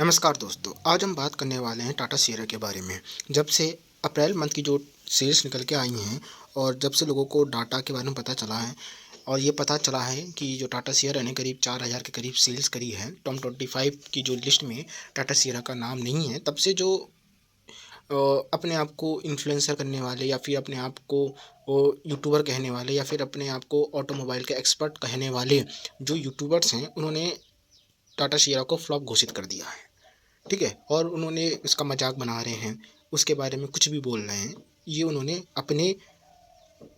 नमस्कार दोस्तों, आज हम बात करने वाले हैं टाटा सिएरा के बारे में। जब से अप्रैल मंथ की जो सेल्स निकल के आई हैं और जब से लोगों को डाटा के बारे में पता चला है और ये पता चला है कि जो टाटा सिएरा ने करीब 4,000 के करीब सेल्स करी है, टॉप 25 की जो लिस्ट में टाटा सिएरा का नाम नहीं है, तब से जो अपने आप को इन्फ्लुएंसर करने वाले या फिर अपने आप को यूट्यूबर कहने वाले या फिर अपने आप को ऑटोमोबाइल के एक्सपर्ट कहने वाले जो यूट्यूबर्स हैं, उन्होंने टाटा सिएरा को फ्लॉप घोषित कर दिया है। ठीक है? और उन्होंने इसका मजाक बना रहे हैं, उसके बारे में कुछ भी बोल रहे हैं, ये उन्होंने अपने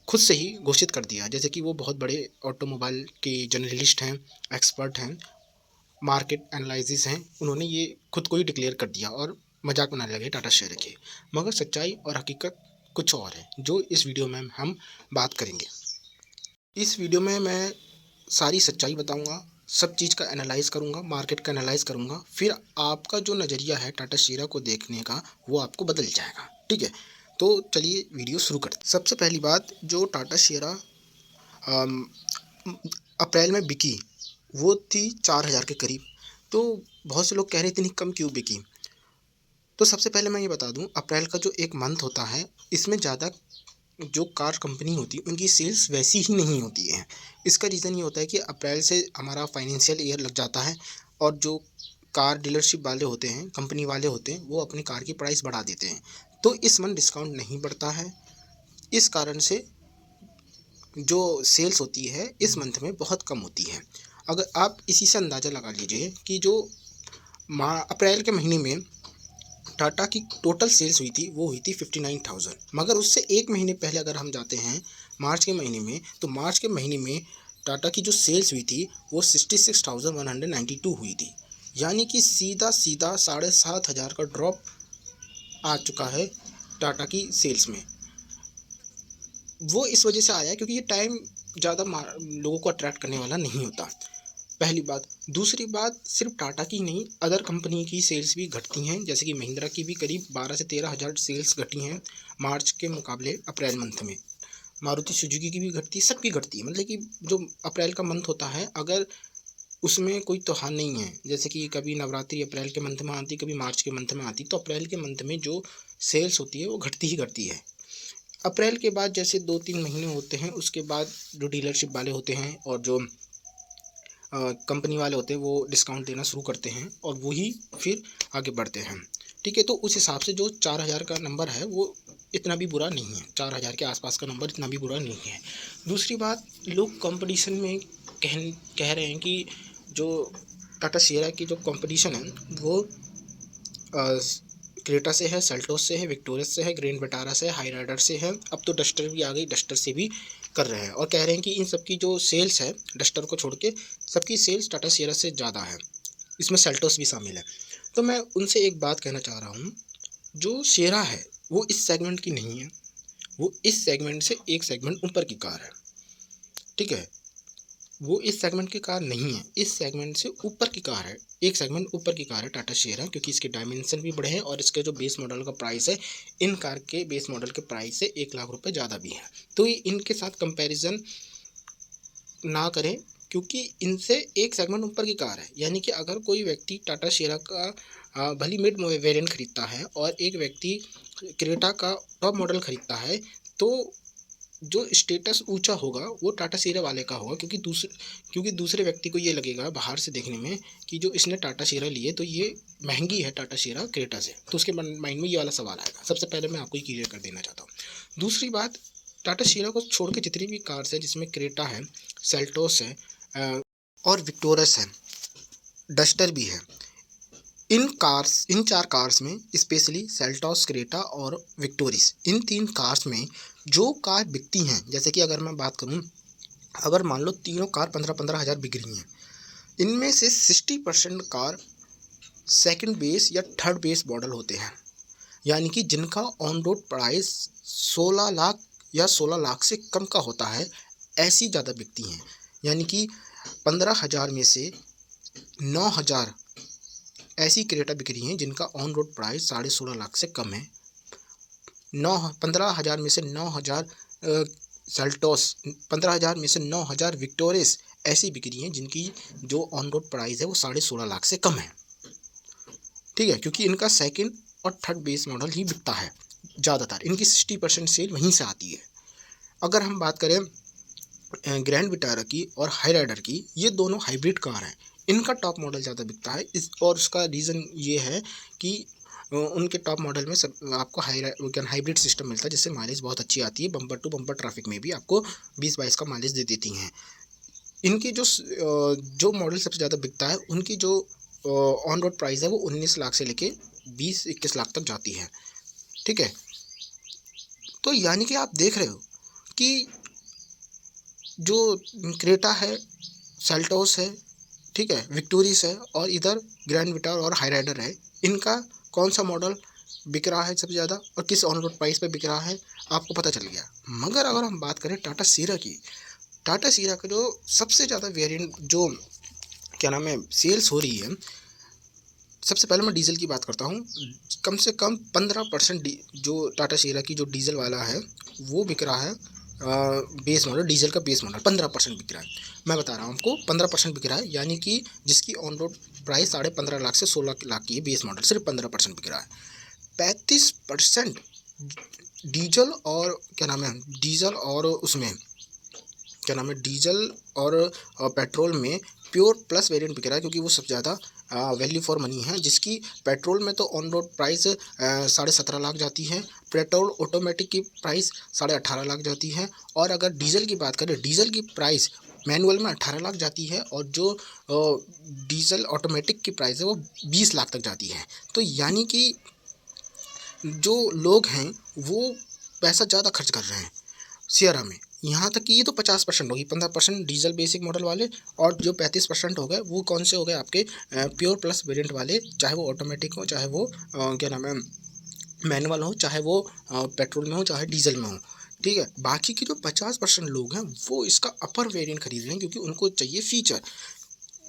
खुद से ही घोषित कर दिया। जैसे कि वो बहुत बड़े ऑटोमोबाइल के जर्नलिस्ट हैं, एक्सपर्ट हैं, मार्केट एनालिसिस हैं, उन्होंने ये खुद को ही डिक्लेयर कर दिया और मजाक बनाने लगे टाटा शेयर के। मगर सच्चाई और हकीकत कुछ और है, जो इस वीडियो में हम बात करेंगे। इस वीडियो में मैं सारी सच्चाई बताऊंगा, सब चीज़ का एनालाइज़ करूंगा, मार्केट का एनालाइज़ करूंगा, फिर आपका जो नज़रिया है टाटा शेयर को देखने का वो आपको बदल जाएगा। ठीक है? तो चलिए वीडियो शुरू करते हैं। सबसे पहली बात, जो टाटा शेयर अप्रैल में बिकी वो थी 4,000 के करीब। तो बहुत से लोग कह रहे इतनी कम क्यों बिकी। तो सबसे पहले मैं ये बता दूं, अप्रैल का जो एक मंथ होता है, इसमें ज़्यादा जो कार कंपनी होती है उनकी सेल्स वैसी ही नहीं होती है। इसका रीज़न ये होता है कि अप्रैल से हमारा फाइनेंशियल ईयर लग जाता है और जो कार डीलरशिप वाले होते हैं, कंपनी वाले होते हैं, वो अपनी कार की प्राइस बढ़ा देते हैं। तो इस मंथ डिस्काउंट नहीं बढ़ता है। इस कारण से जो सेल्स होती है इस मंथ में बहुत कम होती है। अगर आप इसी से अंदाज़ा लगा लीजिए कि जो अप्रैल के महीने में टाटा की टोटल सेल्स हुई थी वो हुई थी 59,000। मगर उससे एक महीने पहले अगर हम जाते हैं मार्च के महीने में, तो मार्च के महीने में टाटा की जो सेल्स हुई थी वो 66,192 हुई थी। यानी कि सीधा सीधा 7,500 का ड्रॉप आ चुका है टाटा की सेल्स में। वो इस वजह से आया क्योंकि ये टाइम ज़्यादा लोगों को अट्रैक्ट करने वाला नहीं होता, पहली बात। दूसरी बात, सिर्फ टाटा की नहीं, अदर कंपनी की सेल्स भी घटती हैं। जैसे कि महिंद्रा की भी करीब 12 से 13,000 सेल्स घटी हैं मार्च के मुकाबले अप्रैल मंथ में। मारुति सुजुकी की भी घटती है, सबकी घटती है। मतलब कि जो अप्रैल का मंथ होता है, अगर उसमें कोई त्योहार नहीं है, जैसे कि कभी नवरात्रि अप्रैल के मंथ में आती, कभी मार्च के मंथ में आती, तो अप्रैल के मंथ में जो सेल्स होती है वो घटती ही घटती है। अप्रैल के बाद जैसे 2-3 महीने होते हैं, उसके बाद जो डीलरशिप वाले होते हैं और जो कंपनी वाले होते हैं वो डिस्काउंट देना शुरू करते हैं और वही फिर आगे बढ़ते हैं। ठीक है? तो उस हिसाब से जो 4,000 का नंबर है वो इतना भी बुरा नहीं है, 4,000 के आसपास का नंबर इतना भी बुरा नहीं है। दूसरी बात, लोग कंपटीशन में कह रहे हैं कि जो टाटा सिएरा की जो कंपटीशन है वो क्रेटा से है, सेल्टोस से है, विक्टोरियस से है, ग्रैंड विटारा से है, हाई राइडर से है, अब तो डस्टर भी आ गई, डस्टर से भी कर रहे हैं और कह रहे हैं कि इन सबकी जो सेल्स है डस्टर को छोड़ के सबकी सेल्स टाटा सिएरा से ज़्यादा है। इसमें सेल्टोस भी शामिल है। तो मैं उनसे एक बात कहना चाह रहा हूँ, जो सिएरा है वो इस सेगमेंट की नहीं है, वो इस सेगमेंट से एक सेगमेंट ऊपर की कार है। ठीक है? वो इस सेगमेंट की कार नहीं है, इस सेगमेंट से ऊपर की कार है, एक सेगमेंट ऊपर की कार है टाटा सिएरा, क्योंकि इसके डायमेंशन भी बड़े हैं और इसके जो बेस मॉडल का प्राइस है, इन कार के बेस मॉडल के प्राइस से 1,00,000 रुपये ज़्यादा भी है। तो ये इनके साथ कंपैरिजन ना करें, क्योंकि इनसे एक सेगमेंट ऊपर की कार है। यानी कि अगर कोई व्यक्ति टाटा सिएरा का भली मिड वेरिएंट खरीदता है और एक व्यक्ति क्रेटा का टॉप मॉडल खरीदता है, तो जो स्टेटस ऊंचा होगा वो टाटा सिएरा वाले का होगा, क्योंकि दूसरे व्यक्ति को ये लगेगा बाहर से देखने में कि जो इसने टाटा सिएरा लिए तो ये महंगी है टाटा सिएरा क्रेटा से, तो उसके माइंड में ये वाला सवाल आएगा। सबसे पहले मैं आपको क्लियर कर देना चाहता हूँ। दूसरी बात, टाटा सिएरा को छोड़ के जितनी भी कार्स है, जिसमें क्रेटा है, सेल्टोस है और विक्टोरस है, डस्टर भी है, इन चार कार्स में स्पेशली सेल्टॉस, क्रेटा और विक्टोरिस, इन तीन कार्स में जो कार बिकती हैं, जैसे कि अगर मैं बात करूं, अगर मान लो तीनों कार 15-15 हज़ार बिक रही हैं, इनमें से 60% कार सेकंड बेस या थर्ड बेस मॉडल होते हैं। यानी कि जिनका ऑन रोड प्राइस 16 लाख या 16 लाख से कम का होता है, ऐसी ज़्यादा बिकती हैं। यानी कि 15,000 में से 9,000 ऐसी क्रेटा बिक रही हैं जिनका ऑन रोड प्राइस 16.5 लाख से कम है। 15,000 में से 9,000 सेल्टोस, 15,000 में से 9,000 विक्टोरिस ऐसी बिक रही हैं जिनकी जो ऑन रोड प्राइस है वो 16.5 लाख से कम है। ठीक है, क्योंकि इनका सेकंड और थर्ड बेस मॉडल ही बिकता है ज़्यादातर, इनकी 60% सेल वहीं से आती है। अगर हम बात करें ग्रैंड विटारा की और हाई राइडर की, ये दोनों हाइब्रिड कार हैं, इनका टॉप मॉडल ज़्यादा बिकता है। इस और उसका रीज़न ये है कि उनके टॉप मॉडल में सब आपको हाइब्रिड सिस्टम मिलता है, जिससे माइलेज बहुत अच्छी आती है। बम्पर टू बम्पर ट्रैफिक में भी आपको 20-22 का माइलेज दे देती हैं। इनकी जो मॉडल सबसे ज़्यादा बिकता है, उनकी जो ऑन रोड प्राइस है वो 19 लाख से लेके 20-21 लाख तक जाती है। ठीक है, तो यानी कि आप देख रहे हो कि जो क्रेटा है, सेल्टोस है, ठीक है, विक्टोरिस है, और इधर ग्रैंड विटार और हाई राइडर है, इनका कौन सा मॉडल बिक रहा है सबसे ज़्यादा और किस ऑन रोड प्राइस पे बिक रहा है, आपको पता चल गया। मगर अगर हम बात करें टाटा सीरा की, टाटा सीरा का जो सबसे ज़्यादा वेरिएंट जो क्या नाम है सेल्स हो रही है, सबसे पहले मैं डीजल की बात करता हूँ। कम से कम 15% जो टाटा सीरा की जो डीजल वाला है वो बिक रहा है। बेस मॉडल, डीजल का बेस मॉडल 15% बिक रहा है। मैं बता रहा हूँ आपको, 15% बिक रहा है, यानी कि जिसकी ऑन रोड प्राइस 15.5 लाख से 16 लाख की है, बेस मॉडल सिर्फ 15% बिक रहा है। 35% डीजल और क्या नाम है, डीजल और उसमें क्या नाम है, डीजल और पेट्रोल में प्योर प्लस वेरिएंट बिक रहा है, क्योंकि वो सबसे ज़्यादा वैल्यू फॉर मनी है। जिसकी पेट्रोल में तो ऑन रोड प्राइस 17.5 लाख जाती है, पेट्रोल ऑटोमेटिक की प्राइस 18.5 लाख जाती है, और अगर डीजल की बात करें, डीजल की प्राइस मैनुअल में 18 लाख जाती है, और जो डीजल ऑटोमेटिक की प्राइस है वो 20 लाख तक जाती है। तो यानी कि जो लोग हैं वो पैसा ज़्यादा खर्च कर रहे हैं सियरा में। यहाँ तक कि ये तो 50% होगी, 15% डीजल बेसिक मॉडल वाले, और जो 35% हो गए वो कौन से हो गए आपके प्योर प्लस वेरिएंट वाले, चाहे वो ऑटोमेटिक हो, चाहे वो क्या नाम है मैनुअल हो, चाहे वो पेट्रोल में हो, चाहे डीजल में हो। ठीक है, बाकी के जो 50% लोग हैं वो इसका अपर वेरिएंट खरीद रहे हैं, क्योंकि उनको चाहिए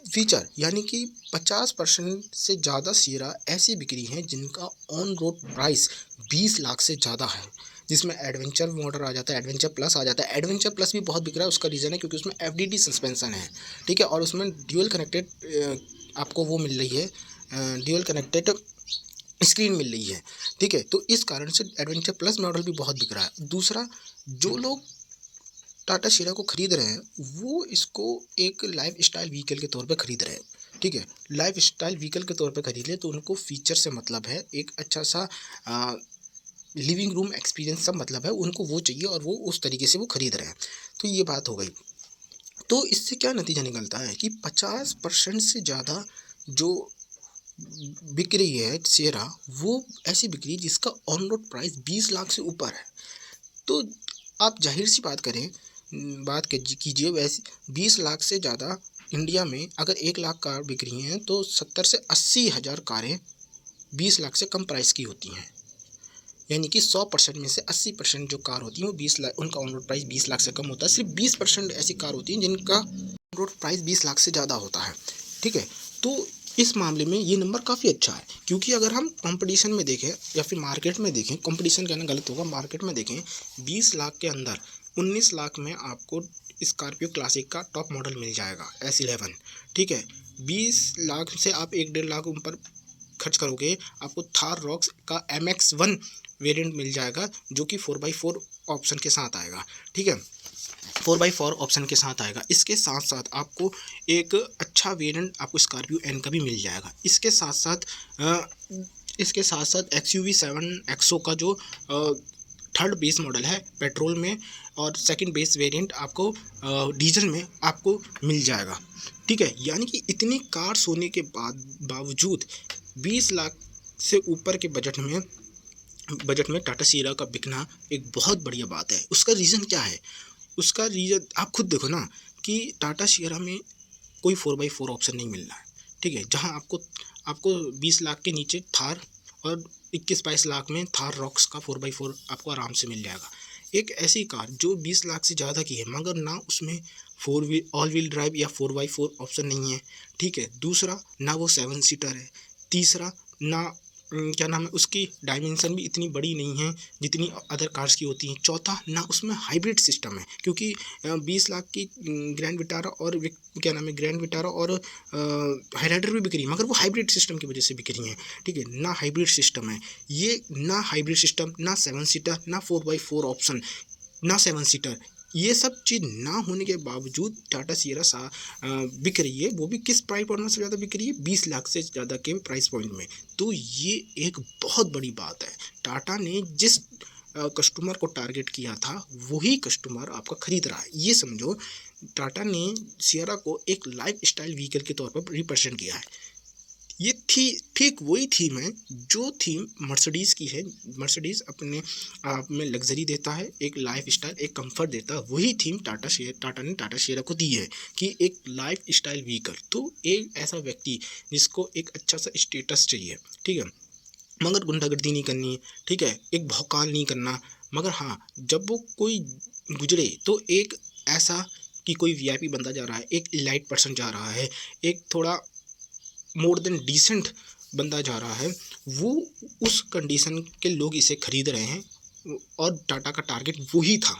फीचर, यानी कि 50% से ज़्यादा सियरा ऐसी बिक्री हैं जिनका ऑन रोड प्राइस 20 लाख से ज़्यादा है, जिसमें एडवेंचर मोटर आ जाता है, एडवेंचर प्लस आ जाता है। एडवेंचर प्लस भी बहुत बिक रहा है, उसका रीज़न है क्योंकि उसमें एफडीडी सस्पेंसन है, ठीक है, और उसमें ड्यूअल कनेक्टेड आपको वो मिल रही है, ड्यूअल कनेक्टेड स्क्रीन मिल रही है। ठीक है, तो इस कारण से एडवेंचर प्लस मॉडल भी बहुत बिक रहा है। दूसरा, जो लोग टाटा सीरा को खरीद रहे हैं वो इसको एक लाइफ स्टाइल व्हीकल के तौर पे खरीद रहे हैं। ठीक है, लाइफ स्टाइल व्हीकल के तौर पे खरीद ले तो उनको फीचर से मतलब है, एक अच्छा सा लिविंग रूम एक्सपीरियंस सब मतलब है, उनको वो चाहिए और वो उस तरीके से वो खरीद रहे हैं। तो ये बात हो गई। तो इससे क्या नतीजा निकलता है कि 50% से ज़्यादा जो बिक रही है शेयरा, वो ऐसी बिक रही है जिसका ऑन रोड प्राइस 20 लाख से ऊपर है। तो आप जाहिर सी बात करें, कीजिए, वैसे 20 लाख से ज़्यादा इंडिया में अगर 1 लाख कार बिक रही हैं तो 70 से 80 हज़ार कारें 20 लाख से कम प्राइस की होती हैं। यानी कि 100% में से 80% जो कार होती हैं वो 20 लाख, उनका ऑन रोड प्राइस 20 लाख से कम होता है। सिर्फ 20% ऐसी कार होती हैं जिनका ऑन रोड प्राइस 20 लाख से ज़्यादा होता है। ठीक है, तो इस मामले में ये नंबर काफ़ी अच्छा है, क्योंकि अगर हम कंपटीशन में देखें या फिर मार्केट में देखें, कंपटीशन कहना गलत होगा, मार्केट में देखें, 20 लाख के अंदर 19 लाख में आपको स्कॉर्पियो क्लासिक का टॉप मॉडल मिल जाएगा S11। ठीक है, 20 लाख से आप 1-1.5 लाख ऊपर खर्च करोगे, आपको थार रॉक्स का MX-1 वेरिएंट मिल जाएगा, जो कि 4x4 ऑप्शन के साथ आएगा। ठीक है, 4x4 ऑप्शन के साथ आएगा। इसके साथ साथ आपको एक अच्छा वेरिएंट आपको स्कॉर्पियो एन का भी मिल जाएगा। इसके साथ साथ XUV7 एक्सो का जो थर्ड बेस मॉडल है पेट्रोल में, और सेकंड बेस वेरिएंट आपको डीजल में आपको मिल जाएगा। ठीक है, यानी कि इतनी कार्स होने के बावजूद 20 लाख से ऊपर के बजट में टाटा सीरा का बिकना एक बहुत बढ़िया बात है। उसका रीज़न क्या है? उसका रीज़न आप खुद देखो ना, कि टाटा सीरा में कोई 4x4 ऑप्शन नहीं मिल रहा है। ठीक है, जहां आपको 20 लाख के नीचे थार और 21-22 लाख में थार रॉक्स का 4x4 आपको आराम से मिल जाएगा। एक ऐसी कार जो 20 लाख से ज़्यादा की है, मगर ना उसमें ऑल व्हील ड्राइव या 4x4 ऑप्शन नहीं है। ठीक है, दूसरा, ना वो 7 सीटर है। तीसरा, ना क्या नाम है, उसकी डायमेंशन भी इतनी बड़ी नहीं है जितनी अदर कार्स की होती हैं। चौथा, ना उसमें हाइब्रिड सिस्टम है, क्योंकि 20 लाख की ग्रैंड विटारा और क्या नाम है, ग्रैंड विटारा और हाइलाइटर भी बिक रही है, मगर वो हाइब्रिड सिस्टम की वजह से बिक रही हैं। ठीक है, ना हाइब्रिड सिस्टम है ये, ना हाइब्रिड सिस्टम, ना 7 सीटर, ना 4x4 ऑप्शन, ना 7 सीटर, ये सब चीज़ ना होने के बावजूद टाटा सिएरा बिक रही है, वो भी किस प्राइस पॉइंट में से ज़्यादा बिक रही है, 20 लाख से ज़्यादा के प्राइस पॉइंट में। तो ये एक बहुत बड़ी बात है। टाटा ने जिस कस्टमर को टारगेट किया था वही कस्टमर आपका खरीद रहा है। ये समझो, टाटा ने सिएरा को एक लाइफ स्टाइल व्हीकल के तौर पर रिप्रेजेंट किया है। ये थी ठीक वही थीम है जो थीम मर्सिडीज़ की है। मर्सिडीज़ अपने आप में लग्जरी देता है, एक लाइफ स्टाइल, एक कंफर्ट देता है। वही थीम टाटा ने टाटा शेरा को दी है कि एक लाइफ स्टाइल व्हीकल। तो एक ऐसा व्यक्ति जिसको एक अच्छा सा स्टेटस चाहिए, ठीक है, मगर गुंडागर्दी नहीं करनी, ठीक है, एक भौकाल नहीं करना, मगर हाँ, जब वो कोई गुजरे तो एक ऐसा कि कोई वीआईपी बंदा जा रहा है, एक इलाइट पर्सन जा रहा है, एक थोड़ा मोर देन डिसेंट बंदा जा रहा है, वो उस कंडीशन के लोग इसे खरीद रहे हैं। और टाटा का टारगेट वही था,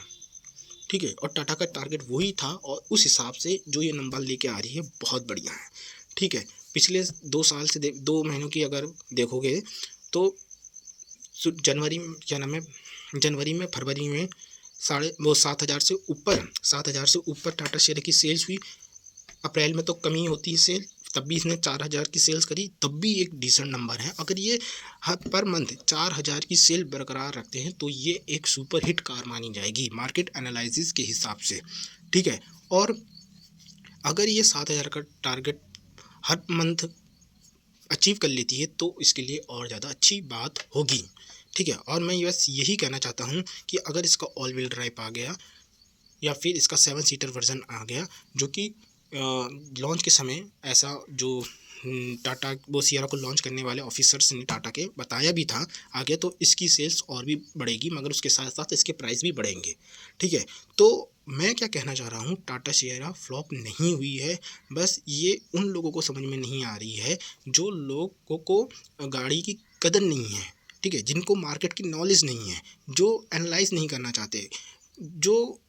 ठीक है, और टाटा का टारगेट वही था, और उस हिसाब से जो ये नंबर लेके आ रही है बहुत बढ़िया है। ठीक है, पिछले 2 साल से 2 महीनों की अगर देखोगे तो जनवरी में क्या नाम है, जनवरी में, फरवरी में 7,000 से ऊपर टाटा शेयर की सेल्स हुई। अप्रैल में तो कमी होती है सेल, तब भी इसने 4,000 की सेल्स करी, तब भी एक डिसेंट नंबर है। अगर ये हर पर मंथ 4,000 की सेल बरकरार रखते हैं तो ये एक सुपर हिट कार मानी जाएगी मार्केट एनालिसिस के हिसाब से। ठीक है, और अगर ये 7,000 का टारगेट हर मंथ अचीव कर लेती है तो इसके लिए और ज़्यादा अच्छी बात होगी। ठीक है, और मैं बस यही कहना चाहता हूँ कि अगर इसका ऑल व्हील ड्राइव आ गया या फिर इसका 7 सीटर वर्जन आ गया, जो कि लॉन्च के समय ऐसा जो टाटा वो सियारा को लॉन्च करने वाले ऑफिसर्स ने टाटा के बताया भी था आगे, तो इसकी सेल्स और भी बढ़ेगी, मगर उसके साथ साथ इसके प्राइस भी बढ़ेंगे। ठीक है, तो मैं क्या कहना चाह रहा हूँ, टाटा सियारा फ्लॉप नहीं हुई है, बस ये उन लोगों को समझ में नहीं आ रही है जो लोगों को गाड़ी की कदर नहीं है, ठीक है, जिनको मार्केट की नॉलेज नहीं है, जो एनालाइज नहीं करना चाहते, जो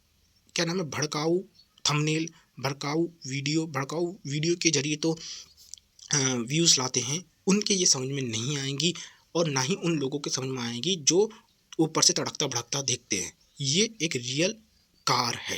क्या नाम है, भड़काऊ थंबनेल, भड़काऊ वीडियो के जरिए तो व्यूज़ लाते हैं, उनके ये समझ में नहीं आएंगी, और ना ही उन लोगों के समझ में आएंगी जो ऊपर से तड़कता भड़कता देखते हैं। ये एक रियल कार है।